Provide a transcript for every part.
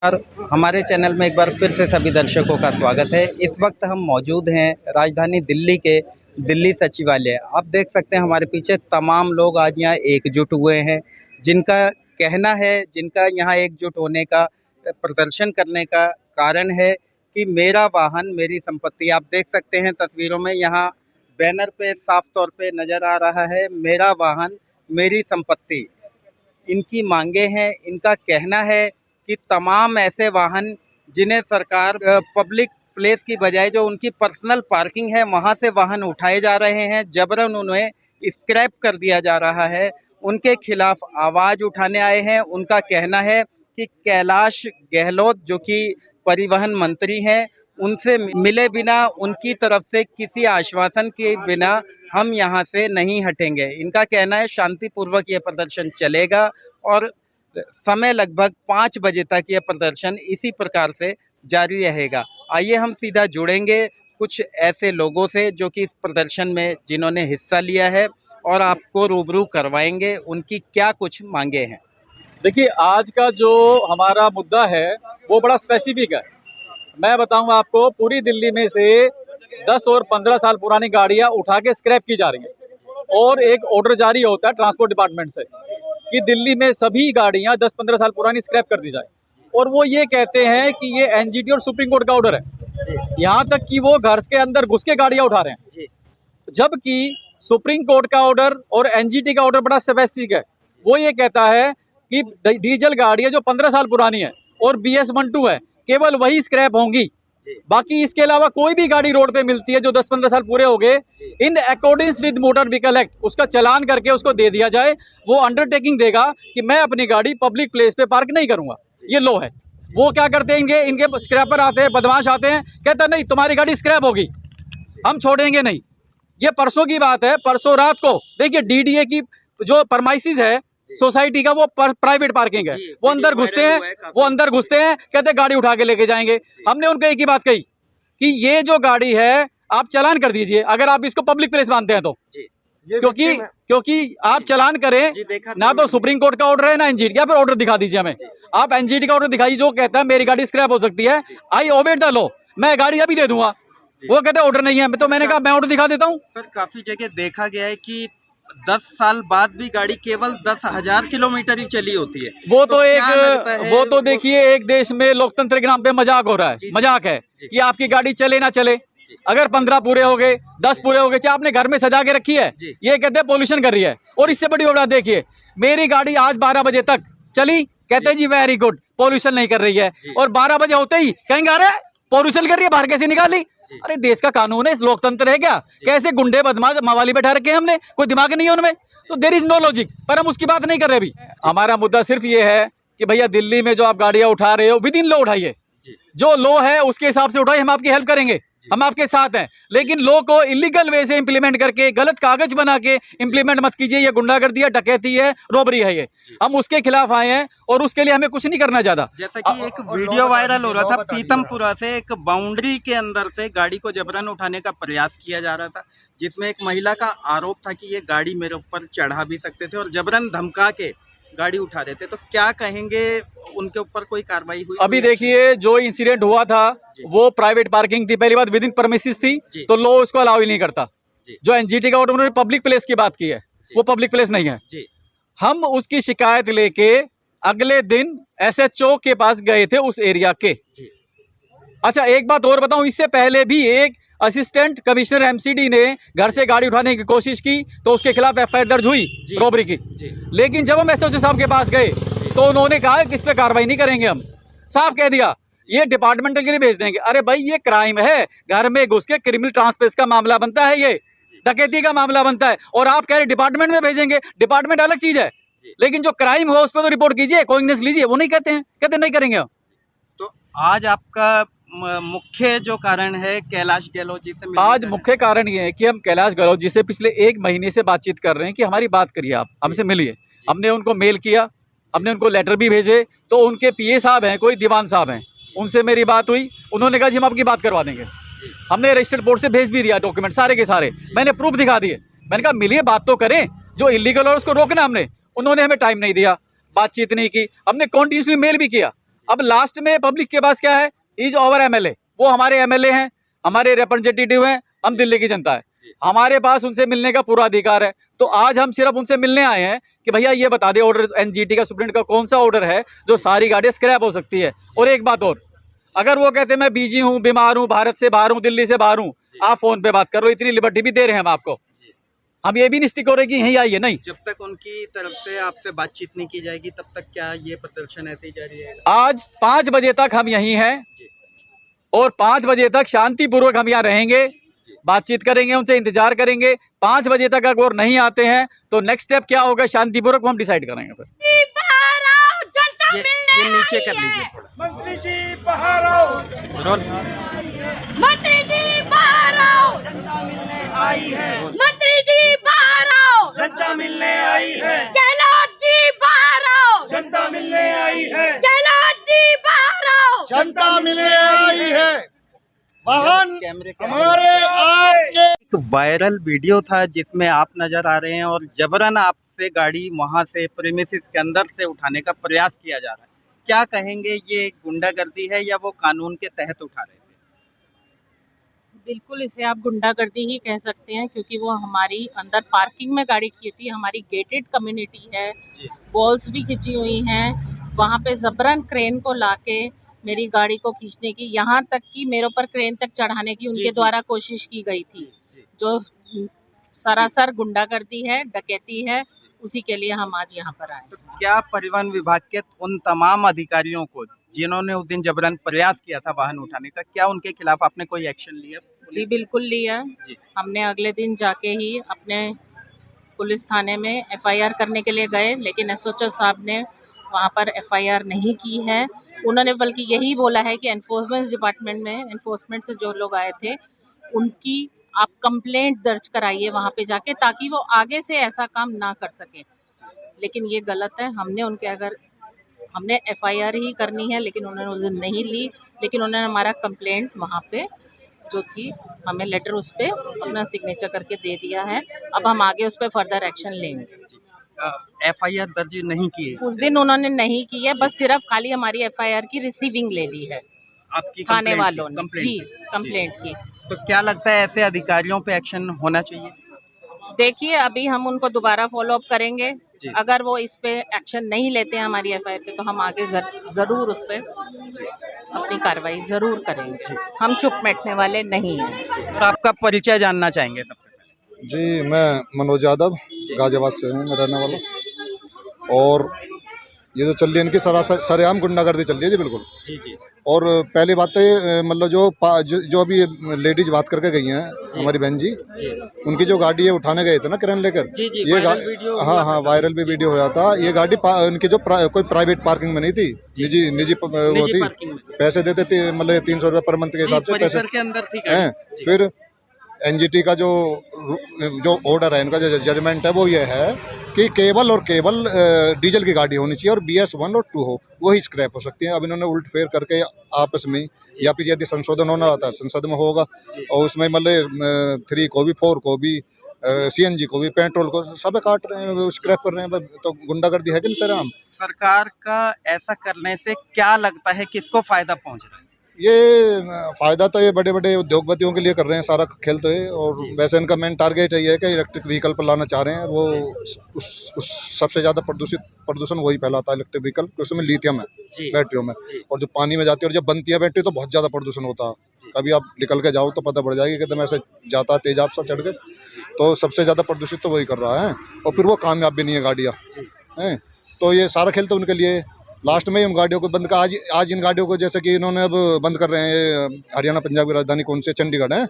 और हमारे चैनल में एक बार फिर से सभी दर्शकों का स्वागत है। इस वक्त हम मौजूद हैं राजधानी दिल्ली के दिल्ली सचिवालय। आप देख सकते हैं हमारे पीछे तमाम लोग आज यहाँ एकजुट हुए हैं, जिनका कहना है, जिनका यहाँ एकजुट होने का प्रदर्शन करने का कारण है कि मेरा वाहन मेरी संपत्ति। आप देख सकते हैं तस्वीरों में, यहाँ बैनर पे साफ तौर पे नज़र आ रहा है, मेरा वाहन मेरी संपत्ति। इनकी मांगे हैं, इनका कहना है कि तमाम ऐसे वाहन जिन्हें सरकार पब्लिक प्लेस की बजाय जो उनकी पर्सनल पार्किंग है वहां से वाहन उठाए जा रहे हैं, जबरन उन्हें स्क्रैप कर दिया जा रहा है, उनके खिलाफ आवाज़ उठाने आए हैं। उनका कहना है कि कैलाश गहलोत जो कि परिवहन मंत्री हैं, उनसे मिले बिना, उनकी तरफ से किसी आश्वासन के बिना हम यहाँ से नहीं हटेंगे। इनका कहना है शांतिपूर्वक ये प्रदर्शन चलेगा और समय लगभग 5 बजे तक यह प्रदर्शन इसी प्रकार से जारी रहेगा। आइए हम सीधा जुड़ेंगे कुछ ऐसे लोगों से जो कि इस प्रदर्शन में जिन्होंने हिस्सा लिया है और आपको रूबरू करवाएंगे उनकी क्या कुछ मांगे हैं। देखिए, आज का जो हमारा मुद्दा है वो बड़ा स्पेसिफिक है। मैं बताऊंगा आपको, पूरी दिल्ली में से 10 और 15 साल पुरानी गाड़ियां उठा के स्क्रैप की जा रही हैं और एक ऑर्डर जारी होता है ट्रांसपोर्ट डिपार्टमेंट से कि दिल्ली में सभी गाड़ियां 10-15 साल पुरानी स्क्रैप कर दी जाए। और वो ये कहते हैं कि ये एनजीटी और सुप्रीम कोर्ट का ऑर्डर है, यहाँ तक कि वो घर के अंदर घुस के गाड़ियां उठा रहे हैं, जबकि सुप्रीम कोर्ट का ऑर्डर और एनजीटी का ऑर्डर बड़ा स्पेसिफिक है। वो ये कहता है कि डीजल गाड़ियां जो 15 साल पुरानी है और BS12 है, केवल वही स्क्रैप होंगी। बाकी इसके अलावा कोई भी गाड़ी रोड पे मिलती है जो 10-15 साल पूरे हो गए, in accordance with motor vehicle act उसका चालान करके उसको दे दिया जाए। वो अंडरटेकिंग देगा कि मैं अपनी गाड़ी पब्लिक प्लेस पे पार्क नहीं करूंगा। ये लो है। वो क्या करते हैं, इनके स्क्रैपर आते हैं, बदमाश आते हैं, कहते हैं नहीं तुम्हारी गाड़ी स्क्रैप होगी, हम छोड़ेंगे नहीं। ये परसों की बात है, परसों रात को देखिए DDA की जो परमाइसिस है सोसाइटी का, वो प्राइवेट पार्किंग है, वो अंदर घुसते हैं, कहते गाड़ी उठा के लेके जाएंगे। हमने उनको एक ही बात कही कि ये जो गाड़ी है आप चालान कर दीजिए अगर आप इसको पब्लिक प्लेस मानते हैं तो, क्योंकि आप चालान करें ना तो सुप्रीम कोर्ट का ऑर्डर है ना एनजीटी का, फिर ऑर्डर दिखा दीजिए हमें। आप एनजीटी का ऑर्डर दिखाइए जो कहता है मेरी गाड़ी स्क्रैप हो सकती है, आई ओबे द लॉ, मैं गाड़ी अभी दे दूंगा। वो कहते हैं ऑर्डर नहीं है, तो मैंने कहा मैं ऑर्डर दिखा देता हूँ। सर, काफी जगह देखा गया है कि 10 साल बाद भी गाड़ी केवल 10,000 किलोमीटर ही चली होती है। वो तो देखिए, एक देश में लोकतंत्र के नाम पे मजाक हो रहा है। मजाक है कि आपकी गाड़ी चले ना चले, अगर 15 पूरे हो गए, 10 पूरे हो गए, चाहे आपने घर में सजा के रखी है, ये कहते हैं पोल्यूशन कर रही है। और इससे बड़ी बात देखिए, मेरी गाड़ी आज 12 बजे तक चली, कहते हैं जी वेरी गुड, पोल्यूशन नहीं कर रही है, और 12 बजे होते ही कहेंगे अरे पोल्यूशन कर रही है, बाहर कैसे निकाली। अरे देश का कानून है, लोकतंत्र है क्या? कैसे गुंडे बदमाश मवाली बैठा रखे हैं हमने, कोई दिमाग नहीं है उनमें, तो देयर इज नो लॉजिक। पर हम उसकी बात नहीं कर रहे अभी। हमारा मुद्दा सिर्फ ये है कि भैया दिल्ली में जो आप गाड़ियां उठा रहे हो विद इन लॉ उठाइए, जो लॉ है उसके हिसाब से उठाइए, हम आपकी हेल्प करेंगे, हम आपके साथ हैं। लेकिन लॉ को इलीगल वे से इंप्लीमेंट करके, गलत कागज बना के इंप्लीमेंट मत कीजिए। ये गुंडागर्दी है, डकैती है, रॉबरी है, ये हम उसके खिलाफ आए हैं और उसके लिए हमें कुछ नहीं करना ज्यादा। जैसा कि एक वीडियो वायरल हो रहा था, पीतमपुरा से एक बाउंड्री के अंदर से गाड़ी को जबरन उठाने का प्रयास किया जा रहा था, जिसमें एक महिला का आरोप था कि ये गाड़ी मेरे ऊपर चढ़ा भी सकते थे और जबरन धमका के गाड़ी उठा रहे थे। तो क्या कहेंगे, उनके ऊपर कोई कार्रवाई हुई? अभी देखिए, जो इंसिडेंट हुआ था वो प्राइवेट पार्किंग थी, पहली बात विद इन परमिसेस थी, तो लॉ उसको अलाउ ही नहीं करता। जो एनजीटी का ऑर्डर, उन्होंने पब्लिक प्लेस की बात की है, वो पब्लिक प्लेस नहीं है। हम उसकी शिकायत लेके अगले दिन SHO के पास गए थे उस एरिया के। अच्छा, एक बात और बताऊं, इससे पहले भी एक असिस्टेंट कमिश्नर MCD ने घर से गाड़ी उठाने की कोशिश की तो उसके खिलाफ FIR दर्ज हुई रॉबरी की। लेकिन जब हम SHO साहब के पास गए तो उन्होंने कहा कि इस पे कार्रवाई नहीं करेंगे, हम साफ कह दिया ये डिपार्टमेंटल के लिए भेज देंगे। अरे भाई, ये क्राइम है, घर में घुस के क्रिमिनल ट्रांसपेस का मामला बनता है, ये डकैती का मामला बनता है, और आप कह रहे डिपार्टमेंट में भेजेंगे। डिपार्टमेंट अलग चीज है, लेकिन जो क्राइम हुआ उस पर तो रिपोर्ट कीजिए, कोग्निजेंस लीजिए। वो नहीं कहते हैं, कहते नहीं करेंगे हम। तो आज आपका मुख्य जो कारण है कैलाश गहलोत जी से, आज मुख्य कारण ये है कि हम कैलाश गहलोत जी से पिछले 1 महीने से बातचीत कर रहे हैं कि हमारी बात करिए, आप हमसे मिलिए। हमने उनको मेल किया, हमने उनको लेटर भी भेजे, तो उनके PA साहब हैं, कोई दीवान साहब हैं, उनसे मेरी बात हुई। उन्होंने कहा जी हम आपकी बात करवा देंगे। हमने रजिस्टर्ड बोर्ड से भेज भी दिया डॉक्यूमेंट सारे के सारे, मैंने प्रूफ दिखा दिए। मैंने कहा मिलिए, बात तो करें, जो इलीगल और उसको रोकना हमने। उन्होंने हमें टाइम नहीं दिया, बातचीत नहीं की। हमने कॉन्टिन्यूसली मेल भी किया। अब लास्ट में पब्लिक के पास क्या है, इज ओवर एमएलए, वो हमारे एमएलए हैं, हमारे रिप्रेजेंटेटिव हैं, हम दिल्ली की जनता है, हमारे पास उनसे मिलने का पूरा अधिकार है। तो आज हम सिर्फ उनसे मिलने आए हैं कि भैया ये बता दे ऑर्डर एनजीटी का, सुप्रीम का कौन सा ऑर्डर है जो सारी गाड़ियां स्क्रैप हो सकती है। और एक बात और, अगर वो कहते हैं मैं बिजी हूँ, बीमार हूँ, भारत से बाहर हूँ, दिल्ली से बाहर हूँ, आप फोन पे बात करो, इतनी लिबर्टी भी दे रहे हैं हम आपको। हम ये भी नहीं स्टिक हो रहे कि यहीं आइए, नहीं। जब तक उनकी तरफ से आपसे बातचीत नहीं की जाएगी तब तक क्या ये प्रदर्शन ऐसे ही जारी रहेगा? आज 5 बजे तक हम यहीं हैं और 5 बजे तक शांतिपूर्वक हम यहाँ रहेंगे, बातचीत करेंगे, उनसे इंतजार करेंगे। 5 बजे तक अगर वो नहीं आते हैं तो नेक्स्ट स्टेप क्या होगा शांतिपूर्वक वो हम डिसाइड करेंगे फिर। ये नीचे कर लीजिए थोड़ा। मंत्री जी बाहर आओ, मंत्री जी बाहर आओ, जनता मिलने आई है, मंत्री जी बाहर आओ, जनता मिलने आई है, गहलोत जी बाहर आओ, जनता मिलने आई है, गहलोत जी बाहर आओ, जनता मिलने आई है। वाहन कैमरे हमारे आपके एक वायरल वीडियो था जिसमें आप नजर आ रहे हैं और जबरन आपसे गाड़ी वहां से प्रीमिसेस के अंदर से उठाने का प्रयास किया जा रहा है। क्या कहेंगे, ये गुंडागर्दी है या वो कानून के तहत उठा रहे थे? बिल्कुल इसे आप गुंडागर्दी ही कह सकते हैं, क्योंकि वो हमारी अंदर पार्किंग में गाड़ी की थी, हमारी गेटेड कम्युनिटी है, वॉल्स भी खिंची हुई हैं, वहाँ पे जबरन क्रेन को लाके मेरी गाड़ी को खींचने की, यहाँ तक कि मेरे ऊपर क्रेन तक चढ़ाने की उनके द्वारा कोशिश की गई थी, जो सरासर गुंडागर्दी है, डकैती है। उसी के लिए हम आज यहाँ पर आए। तो क्या परिवहन विभाग के उन तमाम अधिकारियों को जिन्होंने उस दिन जबरन प्रयास किया था वाहन उठाने का, क्या उनके खिलाफ आपने कोई एक्शन लिया? जी बिल्कुल लिया। जी। हमने अगले दिन जाके ही अपने पुलिस थाने में एफआईआर करने के लिए गए, लेकिन एसओएच साहब ने वहाँ पर एफआईआर नहीं की है। उन्होंने बल्कि यही बोला है कि एनफोर्समेंट डिपार्टमेंट में एनफोर्समेंट से जो लोग आए थे उनकी आप कंप्लेंट दर्ज कराइए वहाँ पे जाके, ताकि वो आगे से ऐसा काम ना कर सके। लेकिन ये गलत है। हमने एफआईआर ही करनी है, लेकिन उन्होंने उस दिन नहीं ली, लेकिन उन्होंने हमारा कंप्लेंट वहाँ पे जो थी हमें लेटर उस पर अपना सिग्नेचर करके दे दिया है। अब हम आगे उस पर फर्दर एक्शन लेंगे। एफआईआर दर्ज नहीं की है उस दिन उन्होंने नहीं की है, बस सिर्फ खाली हमारी एफआईआर की रिसीविंग ले ली है आपकी थाने कंप्लेंट वालों की? ने। कंप्लेंट जी, की? कंप्लेंट की। तो क्या लगता है ऐसे अधिकारियों पे एक्शन होना चाहिए? देखिए, अभी हम उनको दोबारा फॉलो अप करेंगे। जी। अगर वो इस पे एक्शन नहीं लेते हैं हमारी एफआईआर पे, तो हम आगे जरूर उस पे अपनी कार्रवाई जरूर करेंगे। हम चुप बैठने वाले नहीं हैं। और आपका परिचय जानना चाहेंगे सबसे पहले। जी, मैं मनोज यादव गाजियाबाद से हूँ, मैं रहने वाला। और ये जो चल रही है इनकी सरेआम गुंडागर्दी चल रही है जी, बिल्कुल। जी जी और पहली बात तो ये मतलब जो अभी लेडीज बात करके गई हैं, हमारी बहन जी, उनकी जो गाड़ी है उठाने गए थे ना क्रेन लेकर, जी जी, ये वायरल वीडियो हुआ हाँ, वायरल भी वीडियो हुआ था। ये गाड़ी उनकी जो कोई प्राइवेट पार्किंग में नहीं थी, निजी वो थी। पार्किंग में। पैसे देते थे, मतलब 300 रुपये पर मंथ के हिसाब से पैसे परिसर के अंदर थी गाड़ी। हैं। फिर एनजीटी का जो ऑर्डर है, इनका जो जजमेंट है वो ये है कि केवल डीजल की गाड़ी होनी चाहिए और BS1 और 2 हो, वही स्क्रैप हो सकती है। अब इन्होंने उल्ट फेर करके आपस में, या फिर यदि संशोधन होना होता है संसद में होगा, और उसमें मतलब 3 को भी, 4 को भी, CNG को भी, पेट्रोल को सब काट रहे हैं, स्क्रैप कर रहे हैं। तो गुंडागर्दी है कि नहीं सर? हम सरकार का ऐसा करने से क्या लगता है किसको फायदा पहुंच रहा है? ये फ़ायदा तो ये बड़े बड़े उद्योगपतियों के लिए कर रहे हैं सारा खेल तो ये। और वैसे इनका मेन टारगेट ये है कि इलेक्ट्रिक व्हीकल पर लाना चाह रहे हैं। वो उस सबसे ज़्यादा प्रदूषण वही फैलाता है, इलेक्ट्रिक व्हीकल, क्योंकि उसमें लिथियम है बैटरियों में। और जो पानी में जाती है और जब बनती है बैटरी तो बहुत ज़्यादा प्रदूषण होता है। कभी आप निकल के जाओ तो पता पड़ जाएगी कि एकदम ऐसे जाता है तेजाब सा चढ़ के। तो सबसे ज़्यादा प्रदूषित तो वही कर रहा है, और फिर वो कामयाब भी नहीं है गाड़ियाँ हैं। तो ये सारा खेल तो उनके लिए। लास्ट में इन गाड़ियों को बंद कर, आज इन गाड़ियों को जैसे कि इन्होंने अब बंद कर रहे हैं, हरियाणा पंजाब की राजधानी कौन से, चंडीगढ़ है,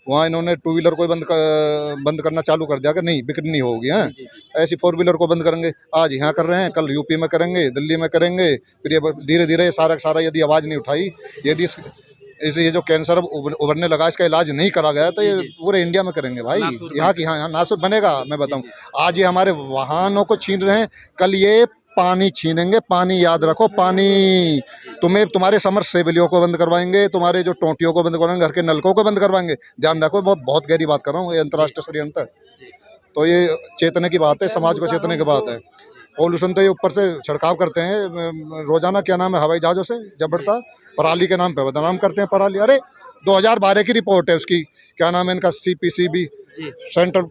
वहाँ इन्होंने 2 व्हीलर को बंद करना चालू कर दिया कि नहीं बिक्री नहीं होगी। हैं ऐसी 4 व्हीलर को बंद करेंगे। आज यहाँ कर रहे हैं, कल यूपी में करेंगे, दिल्ली में करेंगे। फिर ये धीरे धीरे सारा यदि आवाज़ नहीं उठाई, यदि ये जो कैंसर उभरने लगा इसका इलाज नहीं करा गया, तो ये पूरे इंडिया में करेंगे भाई। यहाँ की यहाँ नासुर बनेगा। मैं बताऊँ, आज ये हमारे वाहनों को छीन रहे हैं, कल ये पानी छीनेंगे। पानी याद रखो, पानी तुम्हारे समरसेबलियों को बंद करवाएंगे, तुम्हारे जो टोंटियों को बंद करवाएंगे, घर के नलकों को बंद करवाएंगे। ध्यान रखो, बहुत गहरी बात कर रहा हूँ, ये अंतर्राष्ट्रीय षड्यंत्र है। तो ये चेतने की बात है, समाज को चेतने की बात है। पॉल्यूशन तो ये ऊपर से छिड़काव करते हैं रोजाना, क्या नाम है, हवाई जहाज़ों से जब बढ़ता, पराली के नाम पे बदनाम करते हैं पराली। अरे 2012 की रिपोर्ट है उसकी, क्या नाम है इनका, CPCB, जी सेंट्रल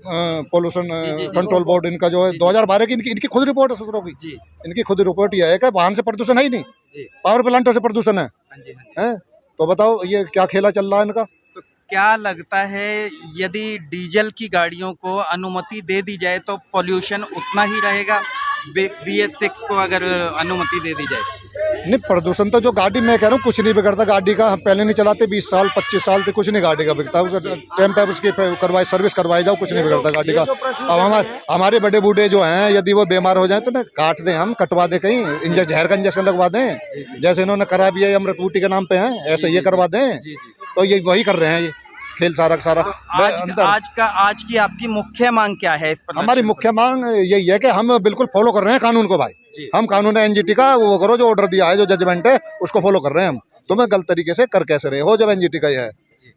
पोल्यूशन जी। कंट्रोल बोर्ड, इनका जो है जी, जी। 2012 की इनकी खुद रिपोर्ट है सूत्रों की। जी इनकी खुद रिपोर्ट ये है कि वाहन से प्रदूषण है ही नहीं, जी। पावर प्लांटों से प्रदूषण है। हाँ जी, हाँ जी। हैं? तो बताओ ये क्या खेला चल रहा है इनका। तो क्या लगता है, यदि डीजल की गाड़ियों को अनुमति दे दी जाए तो पॉल्यूशन उतना ही रहेगा, BS6 को अगर अनुमति दे दी जाए? नहीं, प्रदूषण तो जो गाड़ी, मैं कह रहा हूँ कुछ नहीं बिगड़ता गाड़ी का। हम पहले नहीं चलाते, 20 साल 25 साल से कुछ नहीं गाड़ी का बिकता, टाइम पे उसकी करवाई सर्विस करवाई जाओ, कुछ नहीं बिगड़ता गाड़ी का। अब हमारे बड़े बूढ़े जो हैं, यदि वो बीमार हो जाए तो ना काट दें, हम कटवा दें, कहीं इंजेक्शन, जहर का इंजेक्शन लगवा दें, जैसे इन्होंने करा भी है अमृत बूटी के नाम पे है, ऐसे ये करवा दें। तो ये वही कर रहे हैं, ये खेल सारा का सारा। आज की आपकी मुख्य मांग क्या है इस पर? हमारी मुख्य मांग यही है कि हम बिल्कुल फॉलो कर रहे हैं कानून को भाई। हम कानून है NGT का, वो करो जो ऑर्डर दिया है, जो जजमेंट है उसको फॉलो कर रहे हैं हम। तुम्हें गलत तरीके से कर कैसे रहे हो, जब NGT का ये है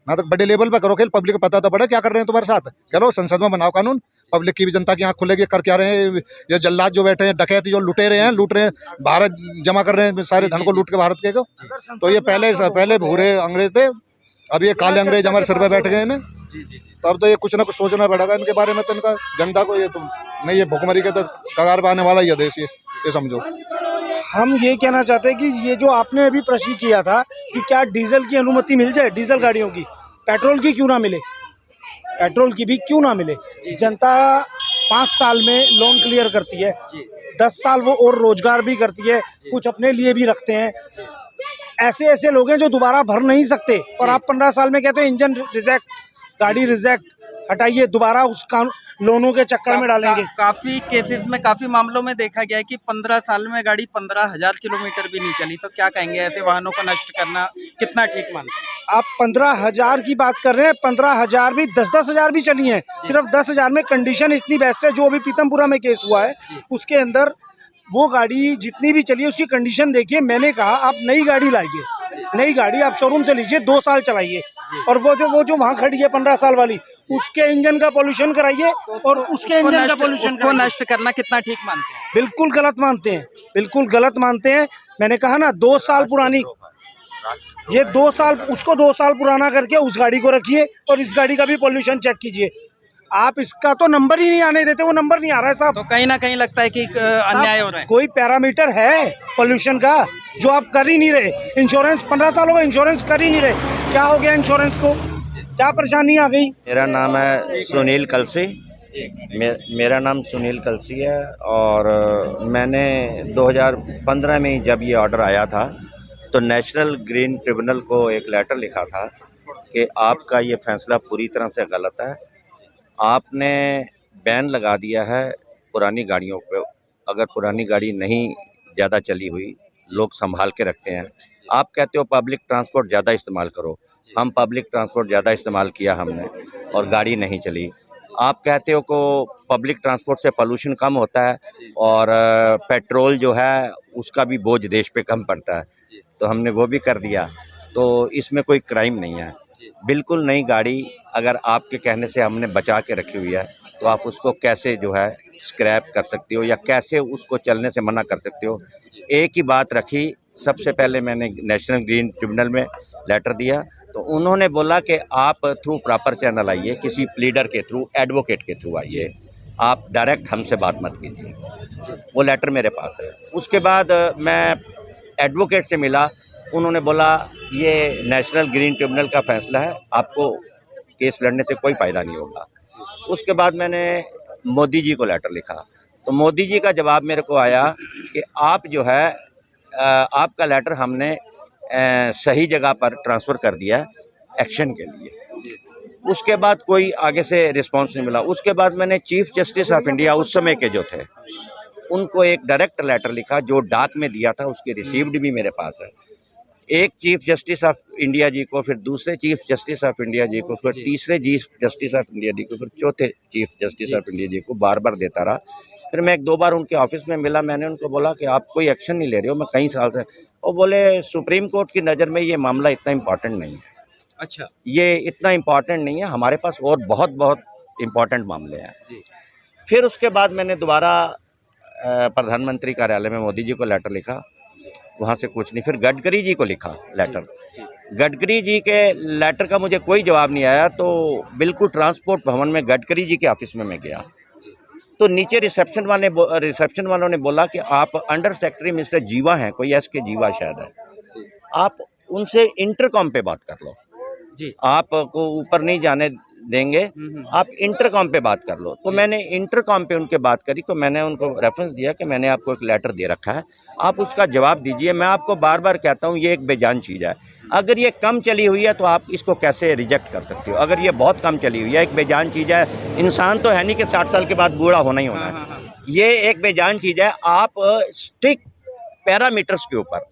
ना, तो बड़े लेवल पे करो, खेल पब्लिक को पता तो पड़े क्या कर रहे हैं तुम्हारे साथ। चलो संसद में बनाओ कानून, पब्लिक की भी, जनता की आंख खुलेगी, कर क्या रहे हैं ये जल्लाद जो बैठे हैं, डकैती जो लुटे रहे हैं, लूट रहे हैं, भारत जमा कर रहे हैं सारे धन को लूट के भारत के को। तो ये पहले भूरे अंग्रेज थे, अब ये काले अंग्रेज हमारे सिर पे बैठ गए हैं। तो अब तो ये कुछ ना कुछ सोचना पड़ेगा इनके बारे में, तो इनका जनता को ये तो नहीं, ये भुखमरी के तो कगार पे आने वाला ही है देश, ये समझो। हम ये कहना चाहते हैं कि ये जो आपने अभी प्रश्न किया था कि क्या डीजल की अनुमति मिल जाए, डीजल गाड़ियों की, पेट्रोल की क्यों ना मिले, पेट्रोल की भी क्यों ना मिले। जनता 5 साल में लोन क्लियर करती है, 10 साल वो और रोजगार भी करती है, कुछ अपने लिए भी रखते हैं। ऐसे लोग हैं जो दोबारा भर नहीं सकते, और आप 15 साल में कहते हो इंजन रिजेक्ट, गाड़ी रिजेक्ट, हटाइए, दोबारा उस लोनों के चक्कर में डालेंगे। काफी केसेस में, काफी मामलों में देखा गया है कि 15 साल में गाड़ी 15,000 किलोमीटर भी नहीं चली। तो क्या कहेंगे, ऐसे वाहनों को नष्ट करना कितना ठीक मानते हैं? आप 15,000 की बात कर रहे हैं, 15,000 भी 10-10 हजार भी चली हैं। सिर्फ 10,000 में कंडीशन इतनी बेस्ट है, जो अभी पीतमपुरा में केस हुआ है उसके अंदर वो गाड़ी जितनी भी चली है उसकी कंडीशन देखिए। मैंने कहा आप नई गाड़ी लाइए, नई गाड़ी आप शोरूम से लीजिए, 2 साल चलाइए, और वो जो वहाँ खड़ी है 15 साल वाली, उसके इंजन का पोल्यूशन कराइए, और उसके इंजन का पोल्यूशन को नष्ट करना कितना ठीक मानते हैं? बिल्कुल गलत मानते हैं, बिल्कुल गलत मानते हैं। मैंने कहा ना 2 साल पुरानी, ये 2 साल, उसको 2 साल पुराना करके उस गाड़ी को रखिए, और इस गाड़ी का भी पोल्यूशन चेक कीजिए। आप इसका तो नंबर ही नहीं आने देते, वो नंबर नहीं आ रहा है साहब। तो कहीं ना कहीं लगता है कि अन्याय हो रहा है। कोई पैरामीटर है पोल्यूशन का जो आप कर ही नहीं रहे। इंश्योरेंस 15 साल हो गए, इंश्योरेंस कर ही नहीं रहे। क्या हो गया इंश्योरेंस को, क्या परेशानी आ गई? मेरा नाम है सुनील कलसी, मेरा नाम सुनील कलसी है, और मैंने 2015 में जब ये ऑर्डर आया था तो नेशनल ग्रीन ट्रिब्यूनल को एक लेटर लिखा था कि आपका ये फैसला पूरी तरह से गलत है। आपने बैन लगा दिया है पुरानी गाड़ियों पे। अगर पुरानी गाड़ी नहीं ज़्यादा चली हुई, लोग संभाल के रखते हैं। आप कहते हो पब्लिक ट्रांसपोर्ट ज़्यादा इस्तेमाल करो, हम पब्लिक ट्रांसपोर्ट ज़्यादा इस्तेमाल किया हमने और गाड़ी नहीं चली। आप कहते हो को पब्लिक ट्रांसपोर्ट से पोल्यूशन कम होता है और पेट्रोल जो है उसका भी बोझ देश पे कम पड़ता है, तो हमने वो भी कर दिया। तो इसमें कोई क्राइम नहीं है, बिल्कुल नई गाड़ी अगर आपके कहने से हमने बचा के रखी हुई है तो आप उसको कैसे जो है स्क्रैप कर सकती हो या कैसे उसको चलने से मना कर सकते हो। एक ही बात रखी, सबसे पहले मैंने नेशनल ग्रीन ट्रिब्यूनल में लेटर दिया तो उन्होंने बोला कि आप थ्रू प्रॉपर चैनल आइए, किसी प्लीडर के थ्रू, एडवोकेट के थ्रू आइए, आप डायरेक्ट हमसे बात मत कीजिए। वो लेटर मेरे पास है। उसके बाद मैं एडवोकेट से मिला, उन्होंने बोला ये नेशनल ग्रीन ट्रिब्यूनल का फैसला है, आपको केस लड़ने से कोई फ़ायदा नहीं होगा। उसके बाद मैंने मोदी जी को लेटर लिखा तो मोदी जी का जवाब मेरे को आया कि आप जो है आपका लेटर हमने सही जगह पर ट्रांसफ़र कर दिया एक्शन के लिए। उसके बाद कोई आगे से रिस्पांस नहीं मिला। उसके बाद मैंने चीफ जस्टिस ऑफ इंडिया उस समय के जो थे उनको एक डायरेक्ट लेटर लिखा, जो डाक में दिया था उसकी रिसीव्ड भी मेरे पास है। एक चीफ जस्टिस ऑफ इंडिया जी को, फिर दूसरे चीफ जस्टिस ऑफ इंडिया जी को, फिर तीसरे चीफ जस्टिस ऑफ इंडिया जी को, फिर चौथे चीफ जस्टिस ऑफ इंडिया जी को बार बार देता रहा। फिर मैं 1-2 बार उनके ऑफिस में मिला, मैंने उनको बोला कि आप कोई एक्शन नहीं ले रहे हो, मैं कई साल से। और बोले सुप्रीम कोर्ट की नज़र में ये मामला इतना इम्पॉर्टेंट नहीं है। अच्छा, ये इतना इम्पॉर्टेंट नहीं है, हमारे पास और बहुत बहुत इम्पॉर्टेंट मामले हैं। फिर उसके बाद मैंने दोबारा प्रधानमंत्री कार्यालय में मोदी जी को लेटर लिखा, वहाँ से कुछ नहीं। फिर गडकरी जी को लिखा लेटर, गडकरी जी के लेटर का मुझे कोई जवाब नहीं आया। तो बिल्कुल ट्रांसपोर्ट भवन में गडकरी जी के ऑफिस में मैं गया, तो नीचे रिसेप्शन वालों ने बोला कि आप अंडर सेक्रेटरी मिस्टर जीवा हैं, कोई एस के जीवा शायद है, आप उनसे इंटरकॉम पे बात कर लो जी, आपको ऊपर नहीं जाने देंगे, आप इंटरकॉम पे बात कर लो। तो मैंने इंटरकॉम पे उनके बात करी, तो मैंने उनको रेफरेंस दिया कि मैंने आपको एक लेटर दे रखा है, आप उसका जवाब दीजिए। मैं आपको बार बार कहता हूँ ये एक बेजान चीज़ है, अगर ये कम चली हुई है तो आप इसको कैसे रिजेक्ट कर सकते हो? अगर ये बहुत कम चली हुई है, एक बेजान चीज़ है, इंसान तो है नहीं कि 60 साल के बाद बूढ़ा होना ही होना है, ये एक बेजान चीज़ है। आप स्ट्रिक्ट पैरामीटर्स के ऊपर,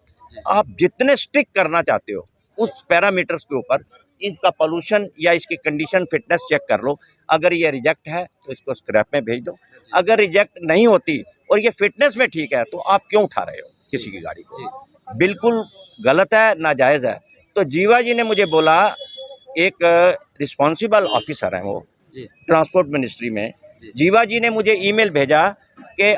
आप जितने स्ट्रिक्ट करना चाहते हो उस पैरामीटर्स के ऊपर इसका पोल्यूशन या इसकी कंडीशन फिटनेस चेक कर लो। अगर ये रिजेक्ट है तो इसको स्क्रैप में भेज दो, अगर रिजेक्ट नहीं होती और ये फिटनेस में ठीक है तो आप क्यों उठा रहे हो किसी की गाड़ी को? बिल्कुल गलत है, नाजायज़ है। तो जीवा जी ने मुझे बोला, एक रिस्पॉन्सिबल ऑफिसर हैं वो ट्रांसपोर्ट मिनिस्ट्री में, जीवा जी ने मुझे ईमेल भेजा कि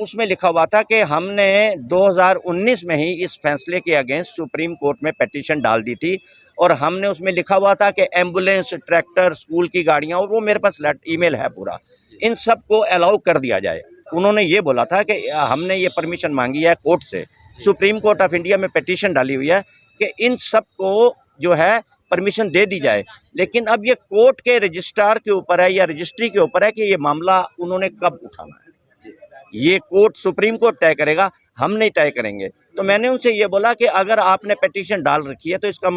उसमें लिखा हुआ था कि हमने 2019 में ही इस फैसले के अगेंस्ट सुप्रीम कोर्ट में पिटीशन डाल दी थी, और हमने उसमें लिखा हुआ था कि एम्बुलेंस, ट्रैक्टर, स्कूल की गाड़ियाँ, और वो मेरे पास ईमेल है पूरा, इन सब को अलाउ कर दिया जाए। उन्होंने ये बोला था कि हमने ये परमिशन मांगी है कोर्ट से, सुप्रीम कोर्ट ऑफ इंडिया में पिटीशन डाली हुई है कि इन सब को जो है परमिशन दे दी जाए। लेकिन अब ये कोर्ट के रजिस्ट्रार के ऊपर है या रजिस्ट्री के ऊपर है कि ये मामला उन्होंने कब उठाना है, ये कोर्ट, सुप्रीम कोर्ट तय करेगा, हम नहीं तय करेंगे। तो मैंने उनसे ये बोला कि अगर आपने पिटीशन डाल रखी है तो इसका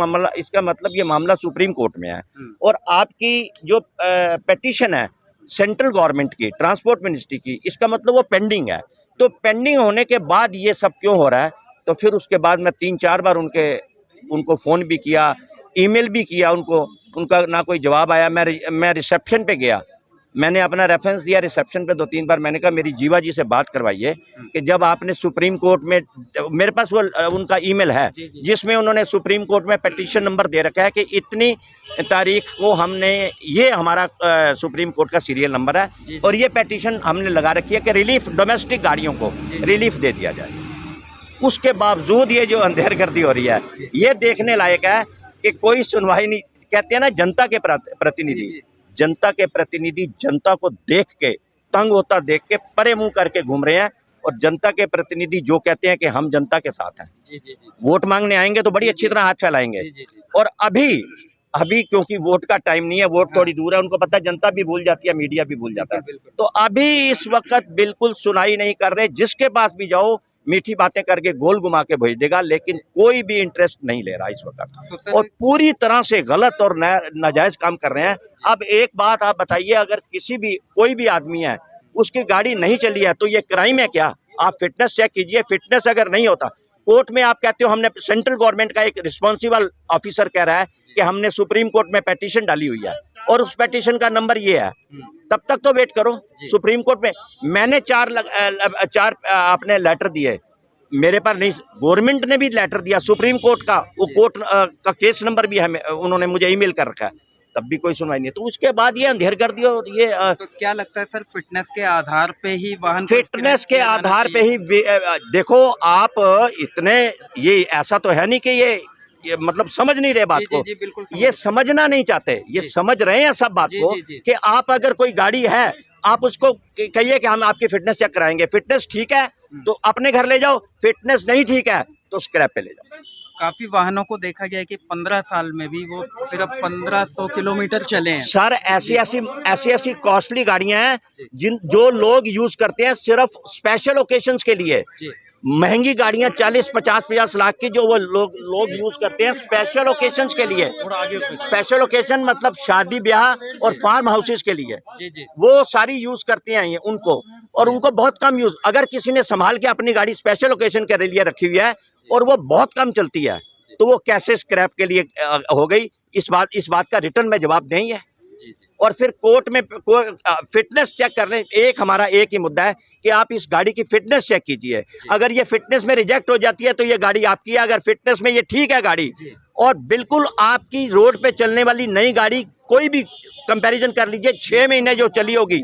मतलब ये मामला सुप्रीम कोर्ट में है, और आपकी जो पिटीशन है सेंट्रल गवर्नमेंट की, ट्रांसपोर्ट मिनिस्ट्री की, इसका मतलब वो पेंडिंग है। तो पेंडिंग होने के बाद ये सब क्यों हो रहा है? तो फिर उसके बाद मैं 3-4 बार उनको फ़ोन भी किया, ईमेल भी किया उनको, उनका ना कोई जवाब आया। मैं रिसेप्शन पे गया, मैंने अपना रेफरेंस दिया रिसेप्शन पे 2-3 बार। मैंने कहा मेरी जीवा जी से बात करवाइए कि जब आपने सुप्रीम कोर्ट में, मेरे पास वो उनका ईमेल है जिसमें उन्होंने सुप्रीम कोर्ट में पिटीशन नंबर दे रखा है कि इतनी तारीख को हमने, ये हमारा सुप्रीम कोर्ट का सीरियल नंबर है, और ये पिटीशन हमने लगा रखी है कि रिलीफ, डोमेस्टिक गाड़ियों को रिलीफ दे दिया जाए। उसके बावजूद ये जो अंधेरगर्दी हो रही है, ये देखने लायक है कि कोई सुनवाई नहीं। कहते हैं ना, जनता के प्रतिनिधि, जनता के प्रतिनिधि जनता को देख के, तंग होता देख के परे मुंह करके घूम रहे हैं, और जनता के प्रतिनिधि जो कहते हैं कि हम जनता के साथ हैं, वोट मांगने आएंगे तो बड़ी अच्छी तरह हाथ फैलाएंगे, और अभी क्योंकि वोट का टाइम नहीं है, वोट थोड़ी दूर है, उनको पता है जनता भी भूल जाती है, मीडिया भी भूल जाता है, तो अभी इस वक्त बिल्कुल सुनाई नहीं कर रहे। जिसके पास भी जाओ मीठी बातें करके गोल घुमा के भेज देगा, लेकिन कोई भी इंटरेस्ट नहीं ले रहा इस वक्त, और पूरी तरह से गलत और नाजायज काम कर रहे हैं। अब एक बात आप बताइए, अगर कोई भी आदमी है, उसकी गाड़ी नहीं चली है तो ये क्राइम है क्या? आप फिटनेस चेक कीजिए, फिटनेस अगर नहीं होता, कोर्ट में आप कहते हो हमने, सेंट्रल गवर्नमेंट का एक रिस्पॉन्सिबल ऑफिसर कह रहा है कि हमने सुप्रीम कोर्ट में पिटीशन डाली हुई है और उस पिटीशन का नंबर ये है, तब तक तो वेट करो। सुप्रीम कोर्ट में मैंने 4 आपने लेटर दिए, मेरे पर नहीं, गवर्नमेंट ने भी लेटर दिया सुप्रीम कोर्ट का, वो कोर्ट का केस नंबर भी है, उन्होंने मुझे ईमेल कर रखा है, तब भी कोई सुनवाई नहीं। तो उसके बाद ये अंधेरगर्दी, और ये तो क्या लगता है सर, फिटनेस के आधार पे ही वाहन, फिटनेस के आधार पे ही देखो आप इतने, ये ऐसा तो है नहीं कि ये मतलब समझ नहीं रहे बात को, बिल्कुल ये समझना नहीं चाहते, ये समझ रहे हैं सब बात को कि आप अगर कोई गाड़ी है, आप उसको कहिए कि हम आपकी फिटनेस चेक कराएंगे, फिटनेस ठीक है तो अपने घर ले जाओ, फिटनेस नहीं ठीक है तो स्क्रैप पे ले जाओ। काफी वाहनों को देखा गया है कि 15 साल में भी वो सिर्फ 1500 किलोमीटर चले हैं। सर ऐसी कॉस्टली गाड़ियां हैं जो लोग यूज करते हैं सिर्फ स्पेशल ओकेशंस के लिए। महंगी गाड़ियां 40-50 लाख की जो वो लोग यूज करते हैं स्पेशल ओकेशंस के लिए। स्पेशल ओकेशन मतलब शादी ब्याह और फार्म हाउसेस के लिए, वो सारी यूज करते हैं ये उनको, और उनको बहुत कम यूज। अगर किसी ने संभाल के अपनी गाड़ी स्पेशल ओकेशन के लिए रखी हुई है और वो बहुत कम चलती है तो वो कैसे स्क्रैप के लिए हो गई, इस बात का रिटर्न में जवाब देंगे। और फिर कोर्ट में फिटनेस चेक करने, हमारा एक ही मुद्दा है कि आप इस गाड़ी की फिटनेस चेक कीजिए। अगर ये फिटनेस में रिजेक्ट हो जाती है तो ये गाड़ी आपकी है, अगर फिटनेस में ये ठीक है गाड़ी और बिल्कुल आपकी रोड पे चलने वाली नई गाड़ी कोई भी कंपैरिजन कर लीजिए, 6 महीने जो चली होगी,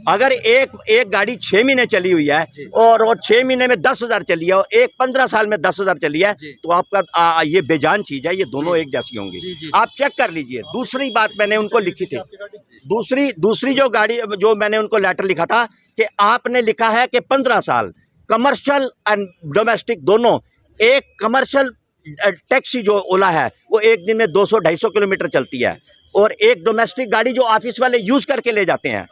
अगर एक गाड़ी 6 महीने चली हुई है और 6 महीने में 10,000 चली है और एक 15 साल में 10,000 चली है, तो आपका ये बेजान चीज है, ये दोनों एक जैसी होंगी। आप चेक कर लीजिए। दूसरी बात मैंने उनको लिखी थी, दूसरी जो गाड़ी जो मैंने उनको लेटर लिखा था कि आपने लिखा है कि 15 साल कमर्शियल एंड डोमेस्टिक दोनों, एक कमर्शियल टैक्सी जो ओला है वो एक दिन में 200-250 किलोमीटर चलती है और एक डोमेस्टिक गाड़ी जो ऑफिस वाले यूज करके ले जाते हैं,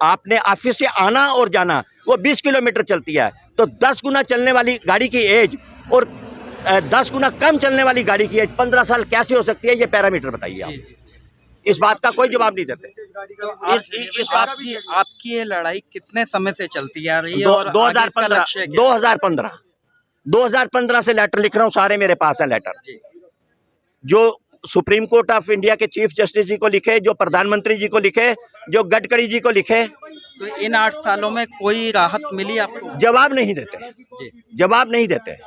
आपने ऑफिस से आना और जाना, वो 20 किलोमीटर चलती है। तो 10 गुना चलने वाली गाड़ी की एज और 10 गुना कम चलने वाली गाड़ी की एज 15 साल कैसे हो सकती है? ये पैरामीटर बताइए आप। इस बात का कोई जवाब नहीं देते। इस बात की आपकी ये लड़ाई कितने समय से चलती आ रही है? 2015 से लेटर लिख रहा हूँ, सारे मेरे पास है लेटर, जो सुप्रीम कोर्ट ऑफ इंडिया के चीफ जस्टिस जी को लिखे, जो प्रधानमंत्री जी को लिखे, जो गडकरी जी को लिखे। तो इन 8 सालों में कोई राहत मिली आपको? जवाब नहीं देते, जवाब नहीं देते।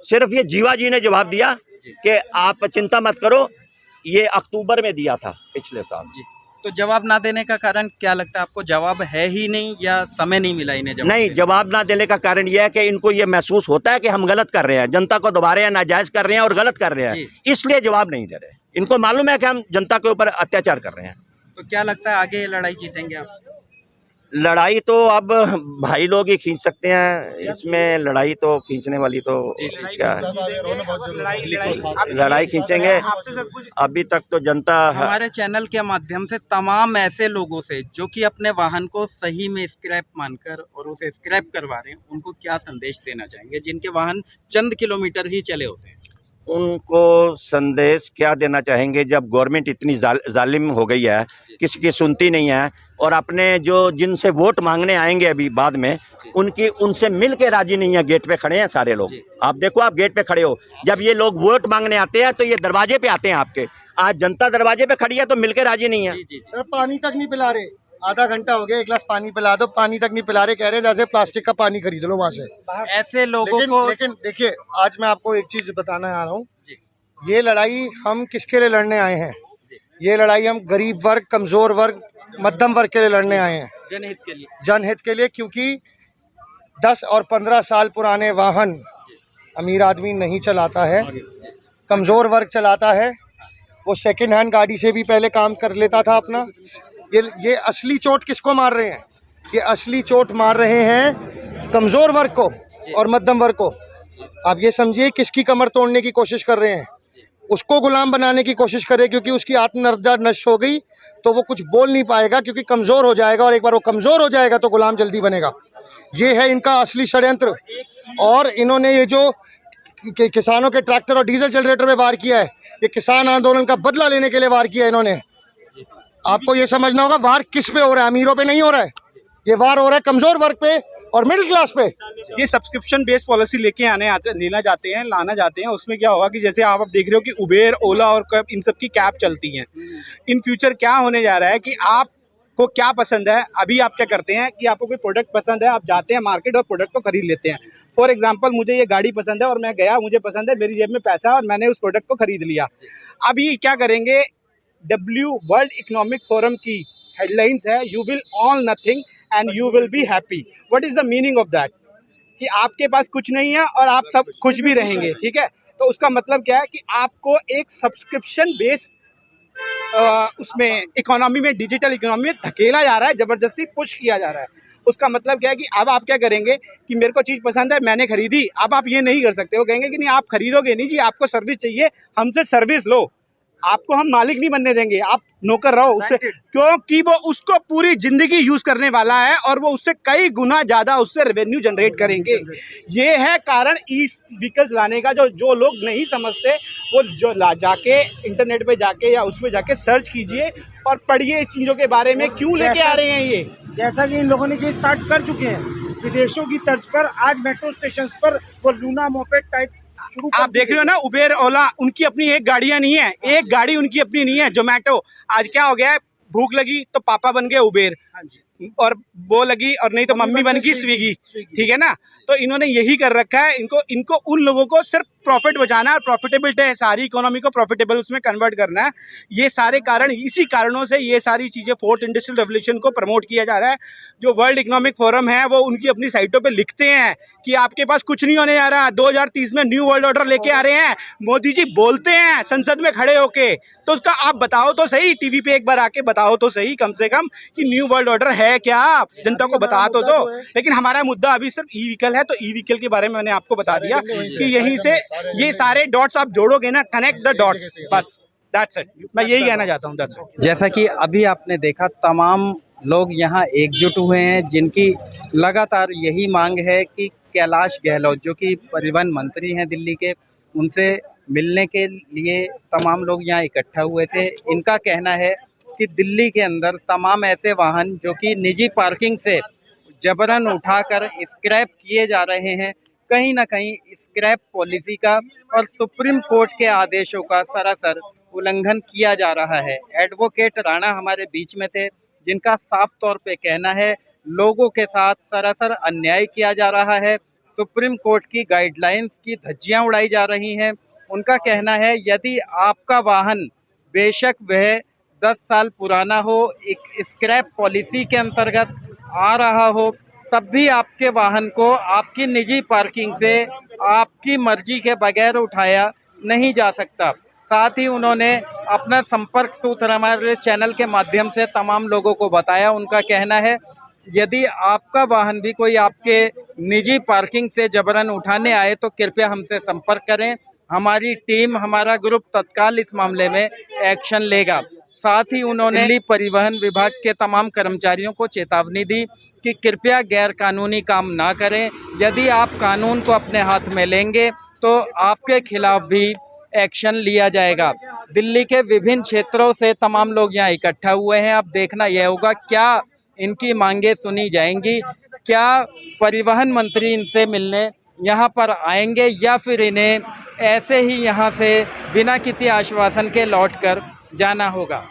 सिर्फ ये जीवा जी ने जवाब दिया कि आप चिंता मत करो, ये अक्टूबर में दिया था पिछले साल। तो जवाब ना देने का कारण क्या लगता है आपको? जवाब है ही नहीं या समय नहीं मिला इन्हें जवाब? नहीं, जवाब ना देने का कारण यह है कि इनको ये महसूस होता है कि हम गलत कर रहे हैं, जनता को दबा रहे हैं, नाजायज कर रहे हैं और गलत कर रहे हैं, इसलिए जवाब नहीं दे रहे। इनको मालूम है कि हम जनता के ऊपर अत्याचार कर रहे हैं। तो क्या लगता है आगे ये लड़ाई जीतेंगे आप? लड़ाई तो अब भाई लोग ही खींच सकते हैं, इसमें लड़ाई तो खींचने वाली तो क्या है, लड़ाई खींचेंगे। अभी तक तो जनता हमारे चैनल के माध्यम से तमाम ऐसे लोगों से जो कि अपने वाहन को सही में स्क्रैप मानकर और उसे स्क्रैप करवा रहे हैं, उनको क्या संदेश देना चाहेंगे जिनके वाहन चंद किलोमीटर ही चले होते हैं? उनको संदेश क्या देना चाहेंगे, जब गवर्नमेंट इतनी जालिम हो गई है, किसी की सुनती नहीं है और अपने जो जिनसे वोट मांगने आएंगे अभी बाद में, उनसे मिल के राजी नहीं है। गेट पे खड़े हैं सारे लोग, आप देखो, आप गेट पे खड़े हो, जब ये लोग वोट मांगने आते हैं तो ये दरवाजे पे आते हैं आपके। आज जनता दरवाजे पे खड़ी है तो मिल के राजी नहीं है। सर पानी तक नहीं पिला रहे, आधा घंटा हो गया, 1 गिलास पानी पिला दो, पानी तक नहीं पिला रहे, कह रहे जैसे प्लास्टिक का पानी खरीद लो वहाँ से। ऐसे लोगों को लेकिन देखिए, आज मैं आपको एक चीज बताना आ रहा हूँ, ये लड़ाई हम किसके लिए लड़ने आए हैं? ये लड़ाई हम गरीब वर्ग, कमजोर वर्ग, मध्यम वर्ग के लिए लड़ने आए हैं, जनहित के लिए। जनहित के लिए, क्योंकि 10 और 15 साल पुराने वाहन अमीर आदमी नहीं चलाता है, कमजोर वर्ग चलाता है। वो सेकंड हैंड गाड़ी से भी पहले काम कर लेता था अपना। ये असली चोट किसको मार रहे हैं? ये असली चोट मार रहे हैं कमजोर वर्ग को और मध्यम वर्ग को। आप ये समझिए किसकी कमर तोड़ने की कोशिश कर रहे हैं, उसको गुलाम बनाने की कोशिश कर रहे हैं, क्योंकि उसकी आत्मनिर्भरता नष्ट हो गई तो वो कुछ बोल नहीं पाएगा, क्योंकि कमज़ोर हो जाएगा, और एक बार वो कमज़ोर हो जाएगा तो गुलाम जल्दी बनेगा। ये है इनका असली षड्यंत्र। और इन्होंने ये जो किसानों के ट्रैक्टर और डीजल जनरेटर में वार किया है, ये किसान आंदोलन का बदला लेने के लिए वार किया है इन्होंने। आपको ये समझना होगा वार किस पे हो रहा है, अमीरों पे नहीं हो रहा है, ये वार हो रहा है कमज़ोर वर्ग पे और मिडिल क्लास पे। ये सब्सक्रिप्शन बेस्ड पॉलिसी लाना चाहते हैं। उसमें क्या होगा कि जैसे आप अब देख रहे हो कि उबेर, ओला और कैब, इन सब की कैब चलती हैं। इन फ्यूचर क्या होने जा रहा है कि आपको क्या पसंद है, अभी आप क्या करते हैं कि आपको कोई प्रोडक्ट पसंद है, आप जाते हैं मार्केट और प्रोडक्ट को खरीद लेते हैं। फॉर एग्जाम्पल, मुझे ये गाड़ी पसंद है और मैं गया, मुझे पसंद है, मेरी जेब में पैसा है और मैंने उस प्रोडक्ट को खरीद लिया। अभी क्या करेंगे, वर्ल्ड इकोनॉमिक फोरम की हेडलाइंस है, you will on nothing and you will be happy. What is the meaning of that? कि आपके पास कुछ नहीं है और आप सब खुश भी रहेंगे, ठीक है। तो उसका मतलब क्या है कि आपको एक सब्सक्रिप्शन बेस्ड उसमें इकोनॉमी में, डिजिटल इकोनॉमी में धकेला जा रहा है, ज़बरदस्ती पुश किया जा रहा है। उसका मतलब क्या है कि अब आप क्या करेंगे कि मेरे को चीज़ पसंद है, मैंने खरीदी, अब आप ये नहीं कर सकते। वो कहेंगे कि नहीं, आप खरीदोगे नहीं जी, आपको सर्विस चाहिए, हमसे सर्विस लो, आपको हम मालिक नहीं बनने देंगे, आप नौकर रहो उससे, क्योंकि वो उसको पूरी जिंदगी यूज करने वाला है और वो उससे कई गुना ज्यादा उससे रेवेन्यू जनरेट करेंगे। ये है कारण ई व्हीकल्स लाने का। जो लोग नहीं समझते वो जाके इंटरनेट पे जाके या उसमें जाके सर्च कीजिए और पढ़िए इस चीज़ों के बारे में, क्यों लेके आ रहे हैं ये। जैसा कि इन लोगों ने ये स्टार्ट कर चुके हैं विदेशों की तर्ज पर। आज मेट्रो स्टेशन पर वो लूना मोपेड टाइप आप देख रहे हो ना, उबेर, ओला, उनकी अपनी एक गाड़ियां नहीं है, एक गाड़ी उनकी अपनी नहीं है। जोमेटो आज क्या हो गया है, भूख लगी तो पापा बन गए उबेर, और वो लगी और नहीं तो मम्मी बन गई स्विगी, ठीक है ना। तो इन्होंने यही कर रखा है। इनको उन लोगों को सिर्फ प्रॉफिट बचाना है, प्रॉफिटेबिलिटी है, सारी इकोनॉमी को प्रॉफिटेबल उसमें कन्वर्ट करना है। ये सारे कारण, इसी कारणों से ये सारी चीज़ें फोर्थ इंडस्ट्रियल रेवोल्यूशन को प्रमोट किया जा रहा है। जो वर्ल्ड इकोनॉमिक फोरम है वो उनकी अपनी साइटों पे लिखते हैं कि आपके पास कुछ नहीं होने जा रहा, 2030 में न्यू वर्ल्ड ऑर्डर लेके आ रहे हैं। मोदी जी बोलते हैं संसद में खड़े होके, तो उसका आप बताओ तो सही, टीवी पे एक बार आके बताओ तो सही कम से कम कि न्यू वर्ल्ड ऑर्डर है क्या, जनता को बता तो दो। लेकिन हमारा मुद्दा अभी सिर्फ ई व्हीकल है, तो ई व्हीकल के बारे में मैंने आपको बता दिया कि यहीं से ये सारे डॉट्स आप जोड़ोगे ना, कनेक्ट द डॉट्स, बस दैट्स इट। मैं यही कहना चाहता हूँ, दैट्स इट। जैसा कि अभी आपने देखा, तमाम लोग यहाँ एकजुट हुए हैं, जिनकी लगातार यही मांग है कि कैलाश गहलोत, जो कि परिवहन मंत्री हैं दिल्ली के, उनसे मिलने के लिए तमाम लोग यहाँ इकट्ठा हुए थे। इनका कहना है कि दिल्ली के अंदर तमाम ऐसे वाहन जो कि निजी पार्किंग से जबरन उठाकर स्क्रैप किए जा रहे हैं, कहीं ना कहीं स्क्रैप पॉलिसी का और सुप्रीम कोर्ट के आदेशों का सरासर उल्लंघन किया जा रहा है। एडवोकेट राणा हमारे बीच में थे, जिनका साफ तौर पे कहना है लोगों के साथ सरासर अन्याय किया जा रहा है, सुप्रीम कोर्ट की गाइडलाइंस की धज्जियां उड़ाई जा रही हैं। उनका कहना है यदि आपका वाहन बेशक वह 10 साल पुराना हो, एक स्क्रैप पॉलिसी के अंतर्गत आ रहा हो, तब भी आपके वाहन को आपकी निजी पार्किंग से आपकी मर्जी के बगैर उठाया नहीं जा सकता। साथ ही उन्होंने अपना संपर्क सूत्र हमारे चैनल के माध्यम से तमाम लोगों को बताया। उनका कहना है यदि आपका वाहन भी कोई आपके निजी पार्किंग से जबरन उठाने आए तो कृपया हमसे संपर्क करें, हमारी टीम, हमारा ग्रुप तत्काल इस मामले में एक्शन लेगा। साथ ही उन्होंने दिल्ली परिवहन विभाग के तमाम कर्मचारियों को चेतावनी दी कि कृपया गैर कानूनी काम ना करें। यदि आप कानून को अपने हाथ में लेंगे तो आपके खिलाफ भी एक्शन लिया जाएगा। दिल्ली के विभिन्न क्षेत्रों से तमाम लोग यहाँ इकट्ठा हुए हैं। अब देखना यह होगा क्या इनकी मांगे सुनी जाएंगी, क्या परिवहन मंत्री इनसे मिलने यहाँ पर आएंगे या फिर इन्हें ऐसे ही यहाँ से बिना किसी आश्वासन के लौटकर जाना होगा।